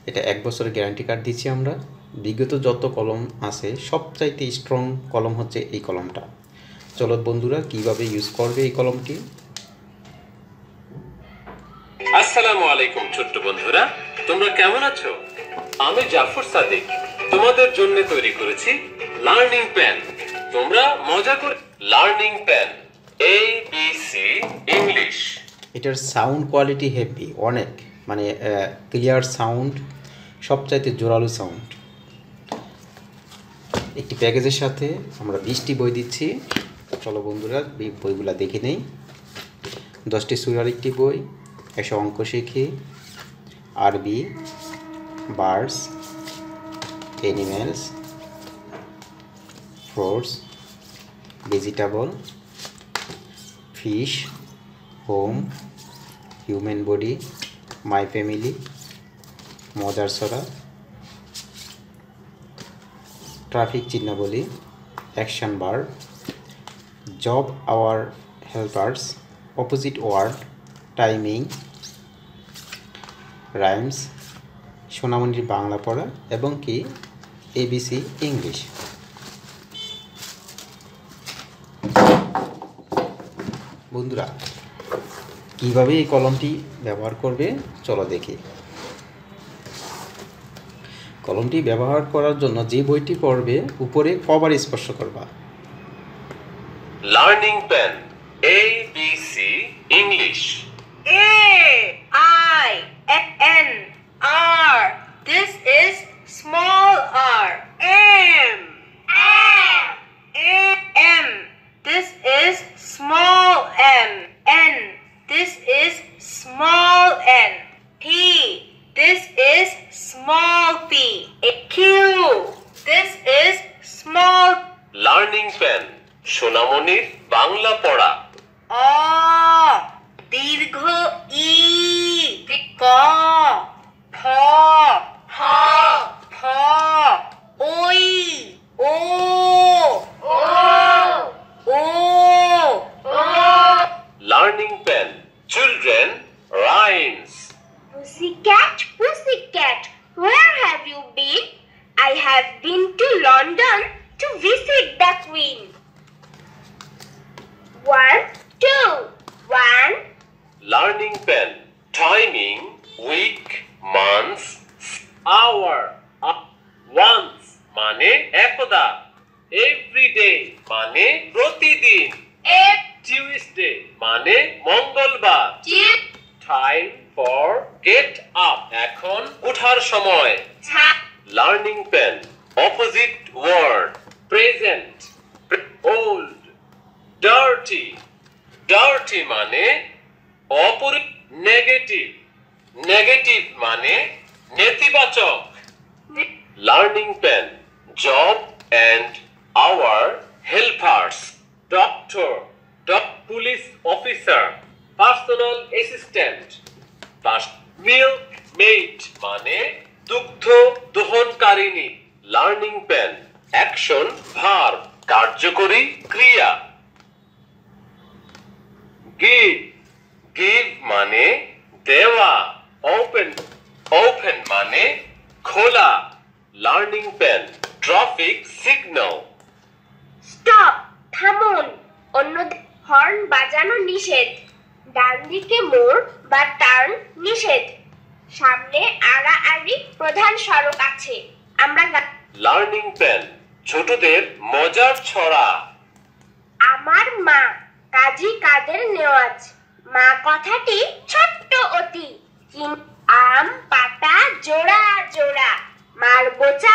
এটা 1 বছরের guarantee card দিচ্ছি আমরা। বিগত যত কলম আছে সবচাইতে স্ট্রং কলম হচ্ছে এই কলমটা। চলো বন্ধুরা কিভাবে ইউজ করবে এই কলমটি। আসসালামু আলাইকুম ছোট্ট বন্ধুরা, তোমরা কেমন আছো? আমি জাফর সাদিক তোমাদের জন্য তৈরি করেছি লার্নিং পেন। তোমরা মজা করে লার্নিং পেন ABC ইংলিশ। এটার সাউন্ড কোয়ালিটি হেভি, অনেক মানে ক্লিয়ার সাউন্ড, সবচাইতে জোরালো সাউন্ড। একটি প্যাকেজের সাথে আমরা 20টি বই দিচ্ছি। চলো বন্ধুরা বইগুলা দেখে নেই। 10টি সুরার একটি বই, 100 অঙ্ক শিখি, আরবি, birds, animals, fruits, vegetable, fish, home, human body, my family, মজার ছড়া, ট্রাফিক চিহ্নাবলী, action verb, job our helpers, opposite word, timing, rhymes, সোনামণির বাংলা পড়া এবং কি ABC ইংলিশ। বন্ধুরা কিভাবে এই কলমটি ব্যবহার করবে চলো দেখি। কলমটি ব্যবহার করার জন্য যে বইটি পড়বে উপরে কভার স্পর্শ করবা। Learning pen ABC English. AINR. This is small r. M. This is small m. N. This is small n. P. This is small p. Q. This is small. Learning pen সোনামণির বাংলা পড়া। দীর্ঘ ই, ক, খ, হ, ফ, ওই, ও, ও। Learning pen children rhymes. Pussycat, where have you been? I have been to London to visit the Queen. 1, 2, 1. Learning pen timing week, months, hour. Once মানে একদা, এভরিডে মানে প্রতিদিন, টিউসডে মানে মঙ্গলবার, টাইম ফর গেট আপ এখন ওঠার সময়। Learning pen opposite word present, old, dirty. Dirty মানে নেগেটিভ, নেগেটিভ মানে নেতিবাচক। Learning pen job and our helpers, doctor, police officer, personal assistant. Milkmaid মানে দুগ্ধ দোহনকারিণী। লার্নিং পেন অ্যাকশন ভার্ব কার্যকরী ক্রিয়া। গিভ, গিভ মানে দেওয়া। ওপেন, ওপেন মানে খোলা। Learning pen traffic signal. Stop, থামুন, অন্যদিকে হর্ন বাজানো নিষেধ। ডান দিকে মোড় বা টার্ন নিষেধ। সামনে আড়াআড়ি প্রধান সড়ক আছে। আমরা লার্নিং পেন ছোটদের মজার ছড়া। আমার মা কাজী কাদের নেওয়াজ। মা কথাটি ছোট্ট অতি, আম পাতা জোড়া জোড়া, মার বোচা